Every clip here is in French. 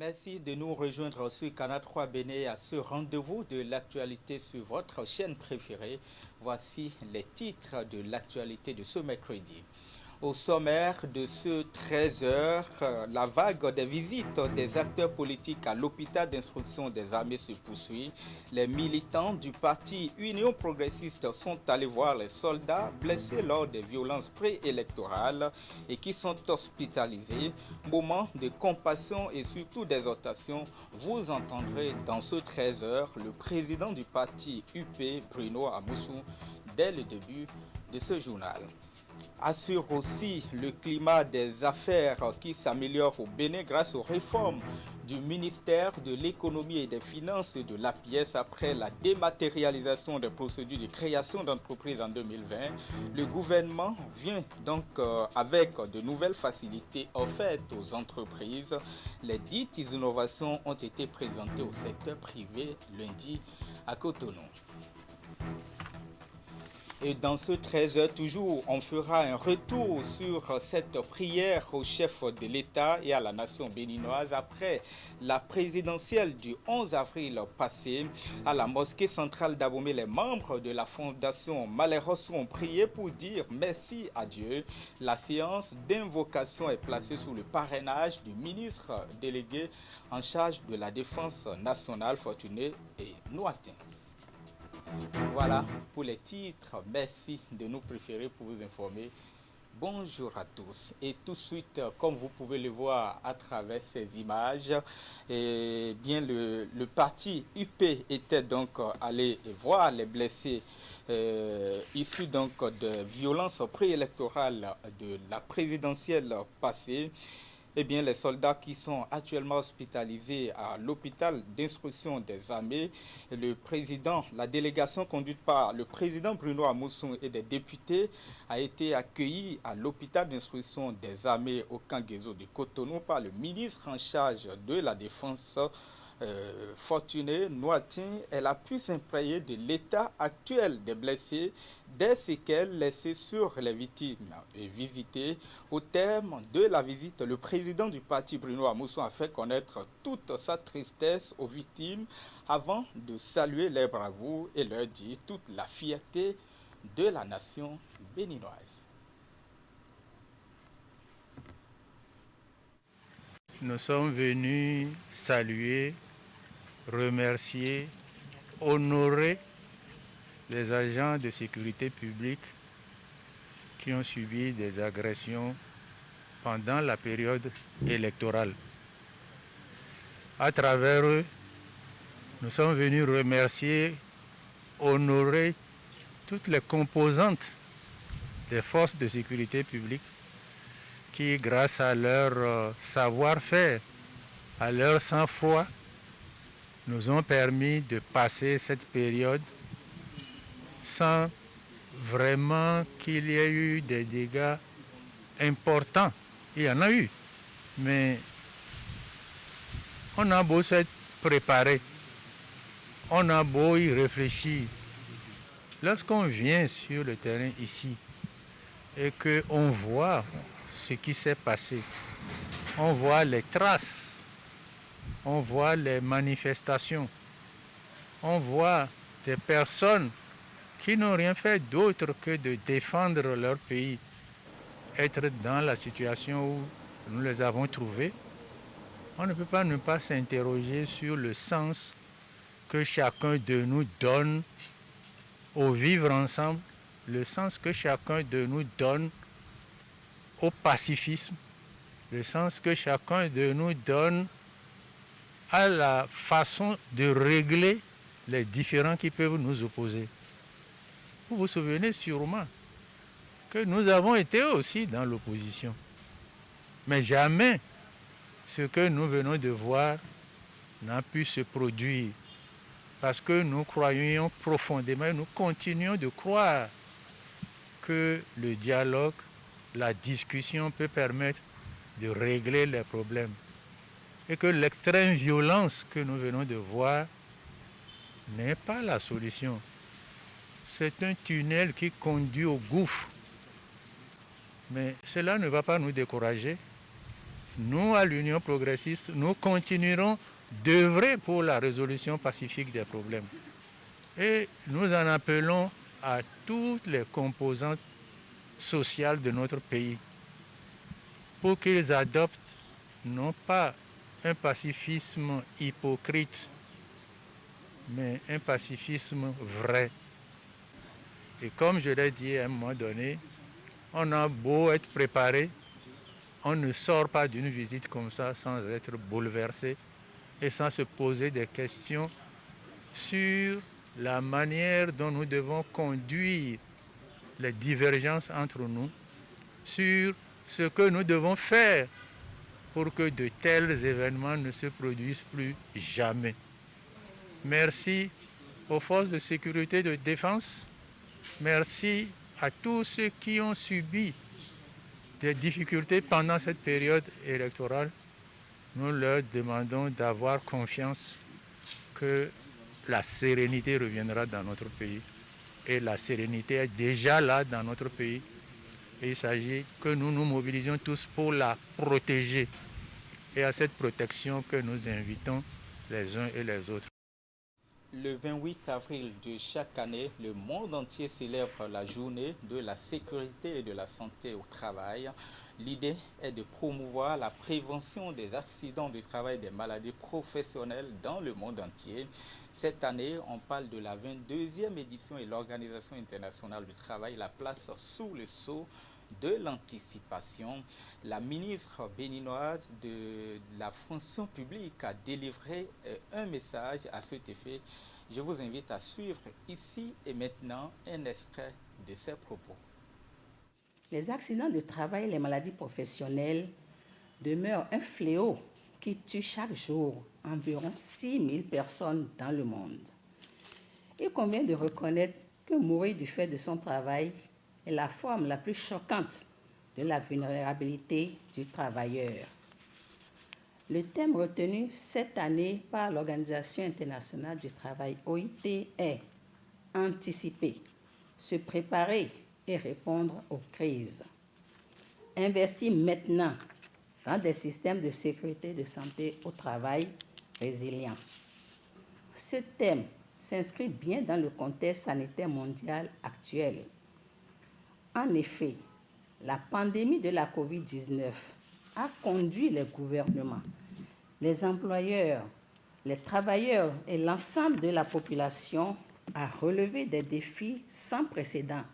Merci de nous rejoindre sur Canal 3 Bénin à ce rendez-vous de l'actualité sur votre chaîne préférée. Voici les titres de l'actualité de ce mercredi. Au sommaire de ce 13h, la vague des visites des acteurs politiques à l'hôpital d'instruction des armées se poursuit. Les militants du parti Union progressiste sont allés voir les soldats blessés lors des violences préélectorales et qui sont hospitalisés. Moment de compassion et surtout d'exhortation, vous entendrez dans ce 13h le président du parti UP, Bruno Amoussou, dès le début de ce journal. Assure aussi le climat des affaires qui s'améliore au Bénin grâce aux réformes du ministère de l'économie et des finances et de l'APS après la dématérialisation des procédures de création d'entreprises en 2020. Le gouvernement vient donc avec de nouvelles facilités offertes aux entreprises. Les dites innovations ont été présentées au secteur privé lundi à Cotonou. Et dans ce 13h, toujours, on fera un retour sur cette prière au chef de l'État et à la nation béninoise après la présidentielle du 11 avril passé. À la mosquée centrale d'Abomey, les membres de la fondation Maleros ont prié pour dire merci à Dieu. La séance d'invocation est placée sous le parrainage du ministre délégué en charge de la défense nationale, Fortuné et Noatin. Voilà pour les titres. Merci de nous préférer pour vous informer. Bonjour à tous. Et tout de suite, comme vous pouvez le voir à travers ces images, le parti UP était donc allé voir les blessés issus donc de violences préélectorales de la présidentielle passée. Eh bien, les soldats qui sont actuellement hospitalisés à l'hôpital d'instruction des armées, la délégation conduite par le président Bruno Amoussou et des députés a été accueillie à l'hôpital d'instruction des armées au Kangezo de Cotonou par le ministre en charge de la défense Fortuné Noatin. Elle a pu s'imprégner de l'état actuel des blessés, des séquelles laissées sur les victimes et visitées. Au terme de la visite, le président du parti Bruno Amoussou a fait connaître toute sa tristesse aux victimes avant de saluer les bravoures et leur dire toute la fierté de la nation béninoise. Nous sommes venus saluer, remercier, honorer les agents de sécurité publique qui ont subi des agressions pendant la période électorale. À travers eux, nous sommes venus remercier, honorer toutes les composantes des forces de sécurité publique qui, grâce à leur savoir-faire, à leur sang-froid, nous ont permis de passer cette période sans vraiment qu'il y ait eu des dégâts importants. Il y en a eu, mais on a beau s'être préparé, on a beau y réfléchir. Lorsqu'on vient sur le terrain ici et qu'on voit ce qui s'est passé, on voit les traces, on voit les manifestations, on voit des personnes qui n'ont rien fait d'autre que de défendre leur pays, être dans la situation où nous les avons trouvés. On ne peut pas ne pas s'interroger sur le sens que chacun de nous donne au vivre ensemble, le sens que chacun de nous donne au pacifisme, le sens que chacun de nous donne à la façon de régler les différends qui peuvent nous opposer. Vous vous souvenez sûrement que nous avons été aussi dans l'opposition. Mais jamais ce que nous venons de voir n'a pu se produire parce que nous croyions profondément et nous continuons de croire que le dialogue, la discussion peut permettre de régler les problèmes et que l'extrême violence que nous venons de voir n'est pas la solution. C'est un tunnel qui conduit au gouffre. Mais cela ne va pas nous décourager. nous, à l'Union progressiste, nous continuerons d'œuvrer pour la résolution pacifique des problèmes. Et nous en appelons à toutes les composantes sociales de notre pays pour qu'ils adoptent non pas un pacifisme hypocrite, mais un pacifisme vrai. Et comme je l'ai dit à un moment donné, on a beau être préparé, on ne sort pas d'une visite comme ça sans être bouleversé et sans se poser des questions sur la manière dont nous devons conduire les divergences entre nous, sur ce que nous devons faire pour que de tels événements ne se produisent plus jamais. Merci aux forces de sécurité et de défense. Merci à tous ceux qui ont subi des difficultés pendant cette période électorale. Nous leur demandons d'avoir confiance que la sérénité reviendra dans notre pays. Et la sérénité est déjà là dans notre pays. Et il s'agit que nous nous mobilisions tous pour la protéger. Et à cette protection que nous invitons les uns et les autres. Le 28 avril de chaque année, le monde entier célèbre la journée de la sécurité et de la santé au travail. L'idée est de promouvoir la prévention des accidents du travail et des maladies professionnelles dans le monde entier. Cette année, on parle de la 22e édition et l'Organisation internationale du travail la place sous le sceau de l'anticipation. La ministre béninoise de la fonction publique a délivré un message à cet effet. Je vous invite à suivre ici et maintenant un extrait de ses propos. Les accidents de travail et les maladies professionnelles demeurent un fléau qui tue chaque jour environ 6 000 personnes dans le monde. Il convient de reconnaître que mourir du fait de son travail est la forme la plus choquante de la vulnérabilité du travailleur. Le thème retenu cette année par l'Organisation internationale du travail OIT est « Anticiper, se préparer et répondre aux crises ». Investir maintenant dans des systèmes de sécurité et de santé au travail résilients. Ce thème s'inscrit bien dans le contexte sanitaire mondial actuel. En effet, la pandémie de la COVID-19 a conduit les gouvernements, les employeurs, les travailleurs et l'ensemble de la population à relever des défis sans précédent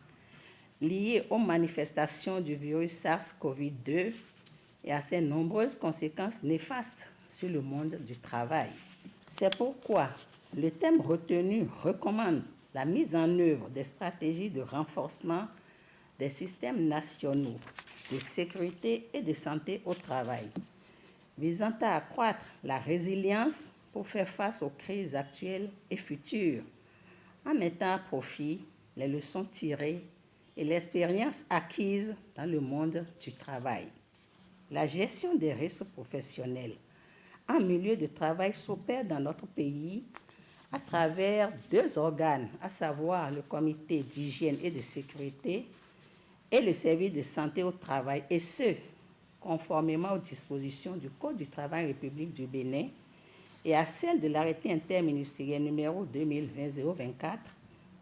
liés aux manifestations du virus SARS-CoV-2 et à ses nombreuses conséquences néfastes sur le monde du travail. C'est pourquoi le thème retenu recommande la mise en œuvre des stratégies de renforcement des systèmes nationaux de sécurité et de santé au travail, visant à accroître la résilience pour faire face aux crises actuelles et futures, en mettant à profit les leçons tirées et l'expérience acquise dans le monde du travail. La gestion des risques professionnels en milieu de travail s'opère dans notre pays à travers 2 organes, à savoir le Comité d'hygiène et de sécurité et le service de santé au travail, et ce, conformément aux dispositions du Code du travail République du Bénin et à celles de l'arrêté interministériel numéro 2020-024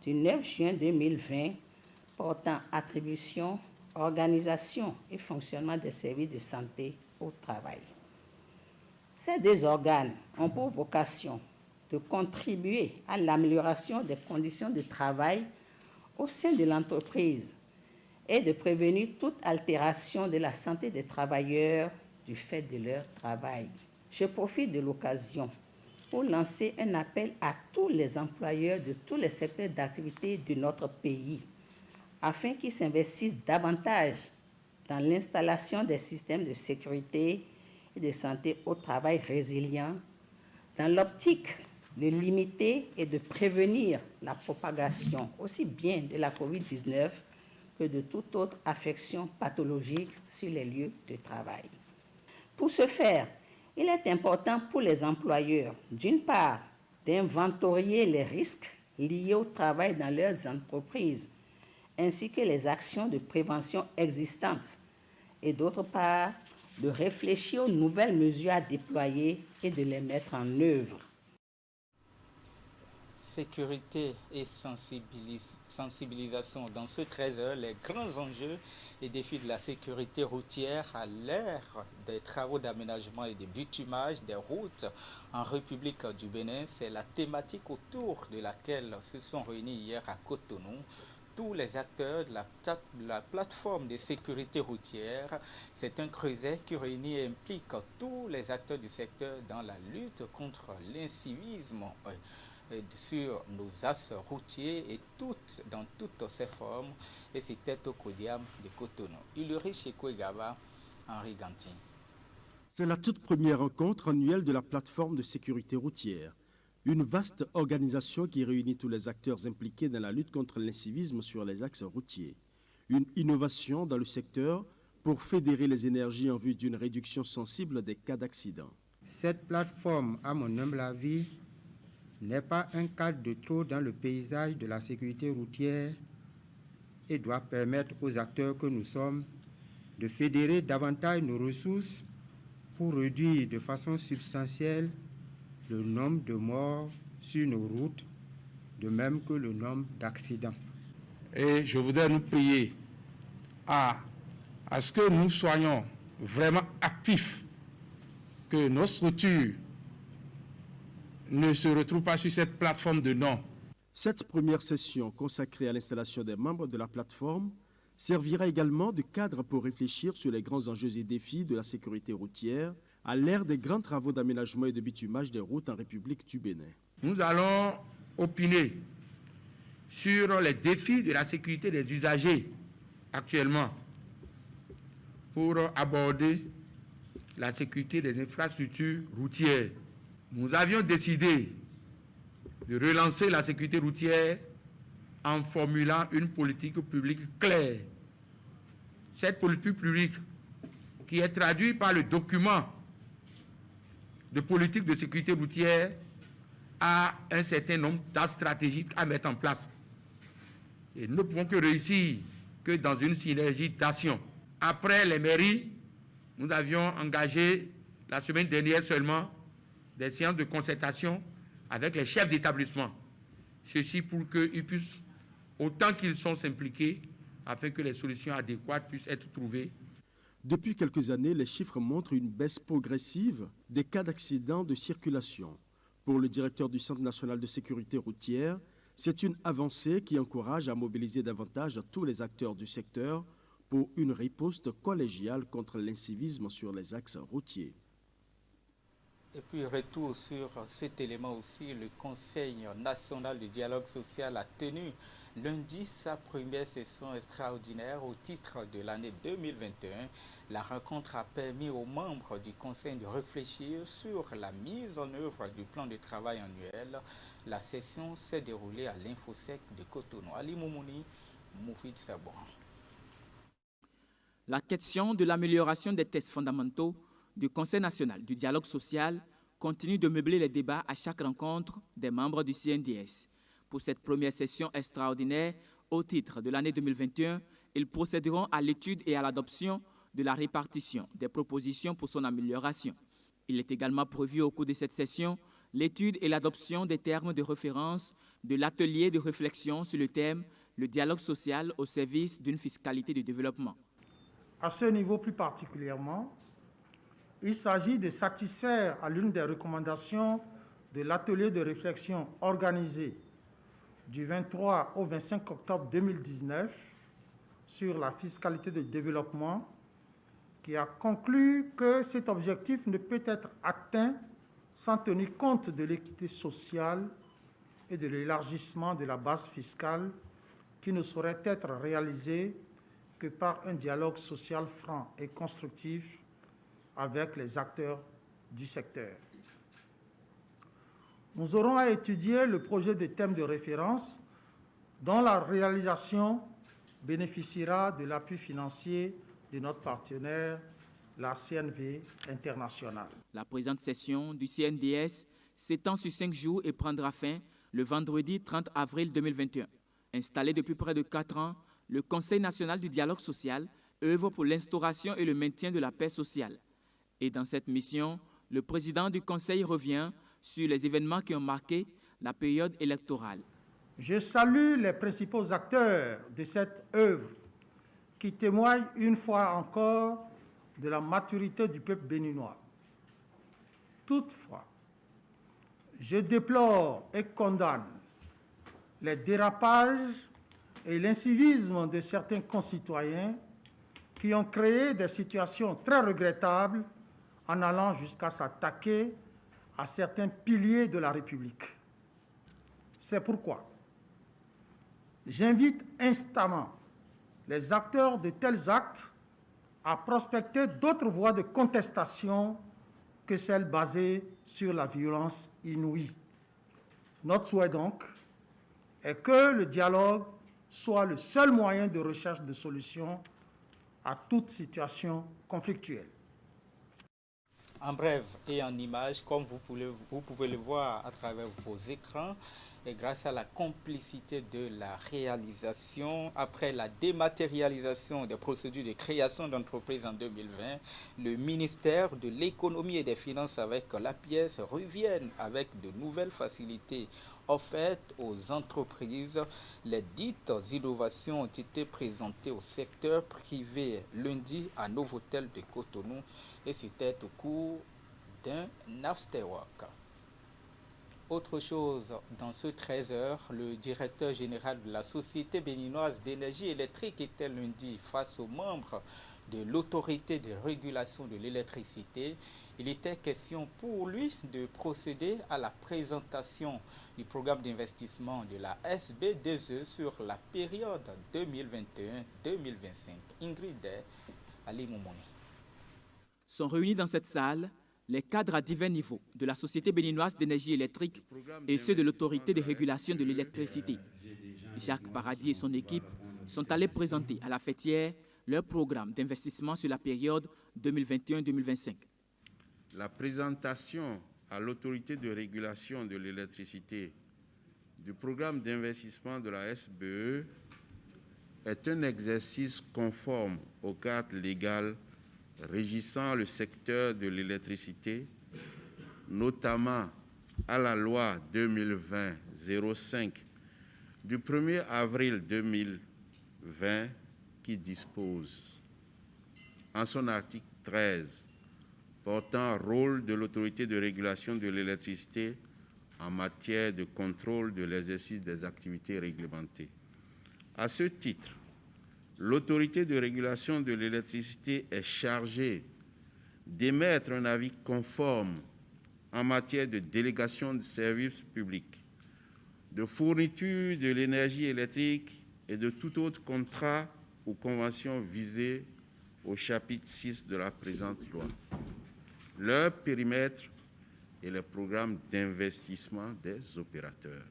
du 9 juin 2020 portant attribution, organisation et fonctionnement des services de santé au travail. Ces 2 organes ont pour vocation de contribuer à l'amélioration des conditions de travail au sein de l'entreprise et de prévenir toute altération de la santé des travailleurs du fait de leur travail. Je profite de l'occasion pour lancer un appel à tous les employeurs de tous les secteurs d'activité de notre pays afin qu'ils s'investissent davantage dans l'installation des systèmes de sécurité et de santé au travail résilients dans l'optique de limiter et de prévenir la propagation aussi bien de la COVID-19 que de toute autre affection pathologique sur les lieux de travail. Pour ce faire, il est important pour les employeurs, d'une part, d'inventorier les risques liés au travail dans leurs entreprises, ainsi que les actions de prévention existantes, et d'autre part, de réfléchir aux nouvelles mesures à déployer et de les mettre en œuvre. Sécurité et sensibilisation dans ce 13h, les grands enjeux et défis de la sécurité routière à l'ère des travaux d'aménagement et de bitumage des routes en République du Bénin. C'est la thématique autour de laquelle se sont réunis hier à Cotonou tous les acteurs de la plateforme de sécurité routière. C'est un creuset qui réunit et implique tous les acteurs du secteur dans la lutte contre l'incivisme sur nos axes routiers et dans toutes ses formes. Et c'était au Codiam de Cotonou. Ulrich Chekwegaba, Henri Gantin. C'est la toute première rencontre annuelle de la plateforme de sécurité routière, une vaste organisation qui réunit tous les acteurs impliqués dans la lutte contre l'incivisme sur les axes routiers. Une innovation dans le secteur pour fédérer les énergies en vue d'une réduction sensible des cas d'accident. Cette plateforme, à mon humble avis, n'est pas un cadre de trop dans le paysage de la sécurité routière et doit permettre aux acteurs que nous sommes de fédérer davantage nos ressources pour réduire de façon substantielle le nombre de morts sur nos routes, de même que le nombre d'accidents. Et je voudrais nous prier à ce que nous soyons vraiment actifs, que nos structures ne se retrouvent pas sur cette plateforme de nom. Cette première session consacrée à l'installation des membres de la plateforme servira également de cadre pour réfléchir sur les grands enjeux et défis de la sécurité routière à l'ère des grands travaux d'aménagement et de bitumage des routes en République du Bénin. Nous allons opiner sur les défis de la sécurité des usagers actuellement pour aborder la sécurité des infrastructures routières. Nous avions décidé de relancer la sécurité routière en formulant une politique publique claire. Cette politique publique, qui est traduite par le document de politique de sécurité routière, a un certain nombre d'actes stratégiques à mettre en place. Et nous ne pouvons que réussir que dans une synergie d'action. Après les mairies, nous avions engagé la semaine dernière seulement des séances de concertation avec les chefs d'établissement. Ceci pour qu'ils puissent, autant qu'ils sont s'impliquer, afin que les solutions adéquates puissent être trouvées. Depuis quelques années, les chiffres montrent une baisse progressive des cas d'accidents de circulation. Pour le directeur du Centre national de sécurité routière, c'est une avancée qui encourage à mobiliser davantage tous les acteurs du secteur pour une riposte collégiale contre l'incivisme sur les axes routiers. Et puis retour sur cet élément aussi, le Conseil national du dialogue social a tenu lundi sa première session extraordinaire au titre de l'année 2021. La rencontre a permis aux membres du Conseil de réfléchir sur la mise en œuvre du plan de travail annuel. La session s'est déroulée à l'Infosec de Cotonou. Ali Moumouni, Moufid Sabouan. La question de l'amélioration des tests fondamentaux du Conseil national du dialogue social continue de meubler les débats à chaque rencontre des membres du CNDS. Pour cette première session extraordinaire, au titre de l'année 2021, ils procéderont à l'étude et à l'adoption de la répartition des propositions pour son amélioration. Il est également prévu au cours de cette session l'étude et l'adoption des termes de référence de l'atelier de réflexion sur le thème « Le dialogue social au service d'une fiscalité de développement ». À ce niveau plus particulièrement, il s'agit de satisfaire à l'une des recommandations de l'atelier de réflexion organisé du 23 au 25 octobre 2019 sur la fiscalité de développement, qui a conclu que cet objectif ne peut être atteint sans tenir compte de l'équité sociale et de l'élargissement de la base fiscale qui ne saurait être réalisé que par un dialogue social franc et constructif avec les acteurs du secteur. Nous aurons à étudier le projet de thème de référence dont la réalisation bénéficiera de l'appui financier de notre partenaire, la CNV internationale. La présente session du CNDS s'étend sur 5 jours et prendra fin le vendredi 30 avril 2021. Installé depuis près de 4 ans, le Conseil national du dialogue social œuvre pour l'instauration et le maintien de la paix sociale. Et dans cette mission, le président du Conseil revient sur les événements qui ont marqué la période électorale. Je salue les principaux acteurs de cette œuvre qui témoignent une fois encore de la maturité du peuple béninois. Toutefois, je déplore et condamne les dérapages et l'incivisme de certains concitoyens qui ont créé des situations très regrettables en allant jusqu'à s'attaquer à certains piliers de la République. C'est pourquoi j'invite instamment les acteurs de tels actes à prospecter d'autres voies de contestation que celles basées sur la violence inouïe. Notre souhait donc est que le dialogue soit le seul moyen de recherche de solutions à toute situation conflictuelle. En bref et en images, comme vous pouvez le voir à travers vos écrans, et grâce à la complicité de la réalisation, après la dématérialisation des procédures de création d'entreprises en 2020, le ministère de l'Économie et des Finances avec la pièce reviennent avec de nouvelles facilités offertes aux entreprises. Les dites innovations ont été présentées au secteur privé lundi à Novotel de Cotonou et c'était au cours d'un afterwork. Autre chose, dans ce 13h, le directeur général de la Société béninoise d'énergie électrique était lundi face aux membres de l'autorité de régulation de l'électricité. Il était question pour lui de procéder à la présentation du programme d'investissement de la SB2E sur la période 2021-2025. Ingrid Ali Moumouni. Sont réunis dans cette salle les cadres à divers niveaux de la Société béninoise d'énergie électrique et ceux de l'autorité de régulation de l'électricité. Jacques Paradis et son équipe sont allés présenter à la fêtière leur programme d'investissement sur la période 2021-2025. La présentation à l'autorité de régulation de l'électricité du programme d'investissement de la SBE est un exercice conforme au cadre légal régissant le secteur de l'électricité, notamment à la loi 2020-05 du 1er avril 2020 qui dispose, en son article 13, portant rôle de l'autorité de régulation de l'électricité en matière de contrôle de l'exercice des activités réglementées. À ce titre, l'autorité de régulation de l'électricité est chargée d'émettre un avis conforme en matière de délégation de services publics, de fourniture de l'énergie électrique et de tout autre contrat ou convention visée au chapitre 6 de la présente loi. Leur périmètre et les programmes d'investissement des opérateurs.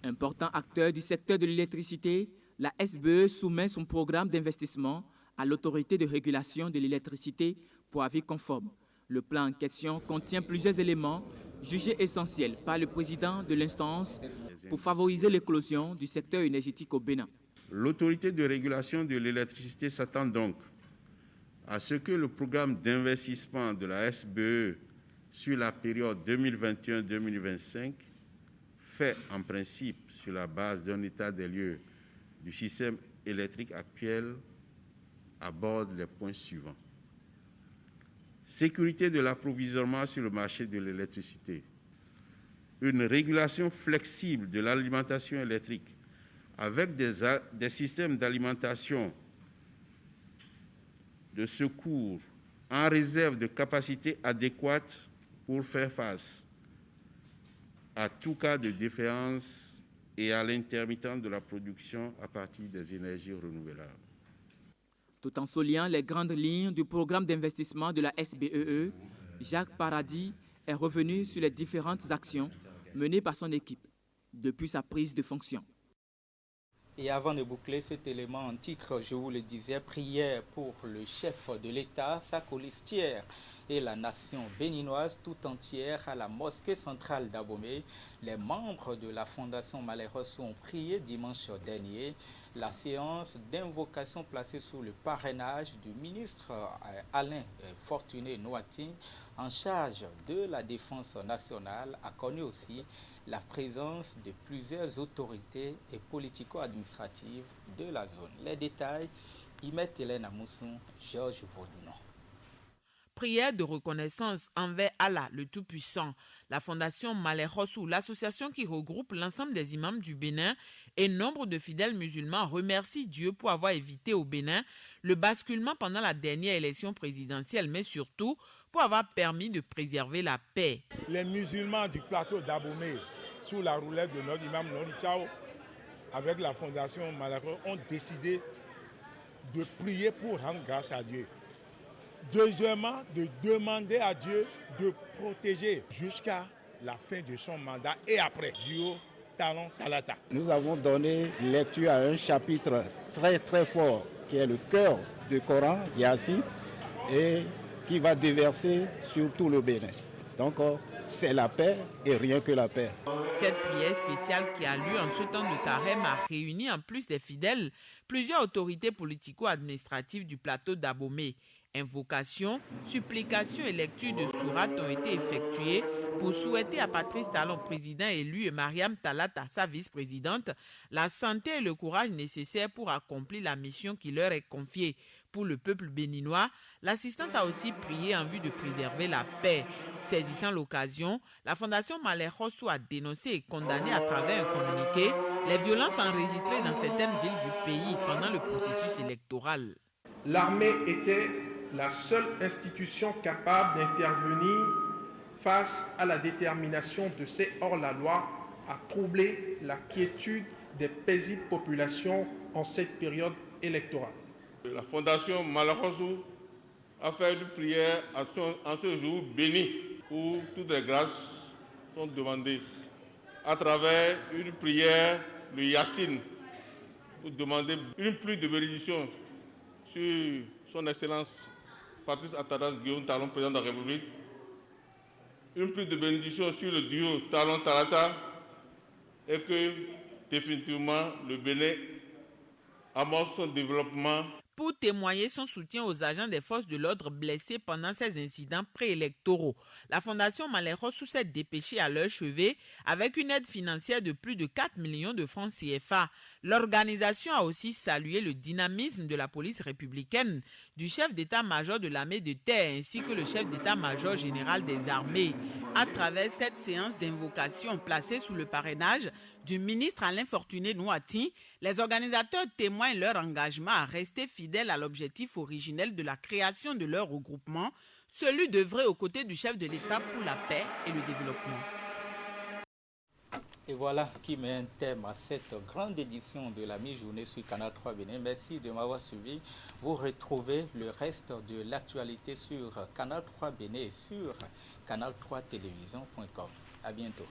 Important acteur du secteur de l'électricité, la SBE soumet son programme d'investissement à l'autorité de régulation de l'électricité pour avis conforme. Le plan en question contient plusieurs éléments jugés essentiels par le président de l'instance pour favoriser l'éclosion du secteur énergétique au Bénin. L'autorité de régulation de l'électricité s'attend donc à ce que le programme d'investissement de la SBE sur la période 2021-2025, fait en principe sur la base d'un état des lieux du système électrique actuel, aborde les points suivants. Sécurité de l'approvisionnement sur le marché de l'électricité. Une régulation flexible de l'alimentation électrique avec des systèmes d'alimentation de secours en réserve de capacités adéquates pour faire face à tout cas de défaillance et à l'intermittence de la production à partir des énergies renouvelables. Tout en soulignant les grandes lignes du programme d'investissement de la SBEE, Jacques Paradis est revenu sur les différentes actions menées par son équipe depuis sa prise de fonction. Et avant de boucler cet élément en titre, je vous le disais, prière pour le chef de l'État, sa colistière et la nation béninoise tout entière à la mosquée centrale d'Abomey. Les membres de la Fondation Malheureux ont prié dimanche dernier. La séance d'invocation placée sous le parrainage du ministre Alain Fortuné Noati en charge de la défense nationale a connu aussi la présence de plusieurs autorités et politico-administratives de la zone. Les détails, Imet Hélène Amousson, Georges Vaudounon. Prière de reconnaissance envers Allah, le Tout-Puissant. La Fondation Malheureux, l'association qui regroupe l'ensemble des imams du Bénin et nombre de fidèles musulmans, remercie Dieu pour avoir évité au Bénin le basculement pendant la dernière élection présidentielle, mais surtout pour avoir permis de préserver la paix. Les musulmans du plateau d'Abomey, sous la roulette de notre imam Nori Chao, avec la Fondation Malheureux, ont décidé de prier pour rendre grâce à Dieu. Deuxièmement, de demander à Dieu de protéger jusqu'à la fin de son mandat et après, Dio Talon Talata. Nous avons donné lecture à un chapitre très très fort qui est le cœur du Coran, Yassin, et qui va déverser sur tout le Bénin. Donc c'est la paix et rien que la paix. Cette prière spéciale qui a lieu en ce temps de carême a réuni en plus des fidèles plusieurs autorités politico-administratives du plateau d'Abomey. Invocations, supplications et lectures de sourates ont été effectuées pour souhaiter à Patrice Talon, président élu, et Mariam Talata, sa vice-présidente, la santé et le courage nécessaires pour accomplir la mission qui leur est confiée. Pour le peuple béninois, l'assistance a aussi prié en vue de préserver la paix. Saisissant l'occasion, la Fondation Malheureux a dénoncé et condamné à travers un communiqué les violences enregistrées dans certaines villes du pays pendant le processus électoral. L'armée était la seule institution capable d'intervenir face à la détermination de ces hors-la-loi à troubler la quiétude des paisibles populations en cette période électorale. La Fondation Malheureux a fait une prière en ce jour béni où toutes les grâces sont demandées à travers une prière, le Yassine, pour demander une pluie de bénédiction sur son Excellence Patrice Atanas Guillaume Talon, président de la République, une pluie de bénédiction sur le duo Talon Talata, et que définitivement le Bénin amorce son développement. Pour témoigner son soutien aux agents des forces de l'ordre blessés pendant ces incidents préélectoraux, la Fondation Malheureux s'est dépêchée à leur chevet avec une aide financière de plus de 4 millions de francs CFA. L'organisation a aussi salué le dynamisme de la police républicaine, du chef d'état-major de l'armée de terre ainsi que le chef d'état-major général des armées. À travers cette séance d'invocation placée sous le parrainage du ministre Alain Fortuné Noati, les organisateurs témoignent leur engagement à rester fidèles à l'objectif originel de la création de leur regroupement, celui d'œuvrer aux côtés du chef de l'État pour la paix et le développement. Et voilà qui met un thème à cette grande édition de la mi-journée sur Canal 3 Bénin. Merci de m'avoir suivi. Vous retrouvez le reste de l'actualité sur Canal 3 Bénin et sur canal3télévision.com. À bientôt.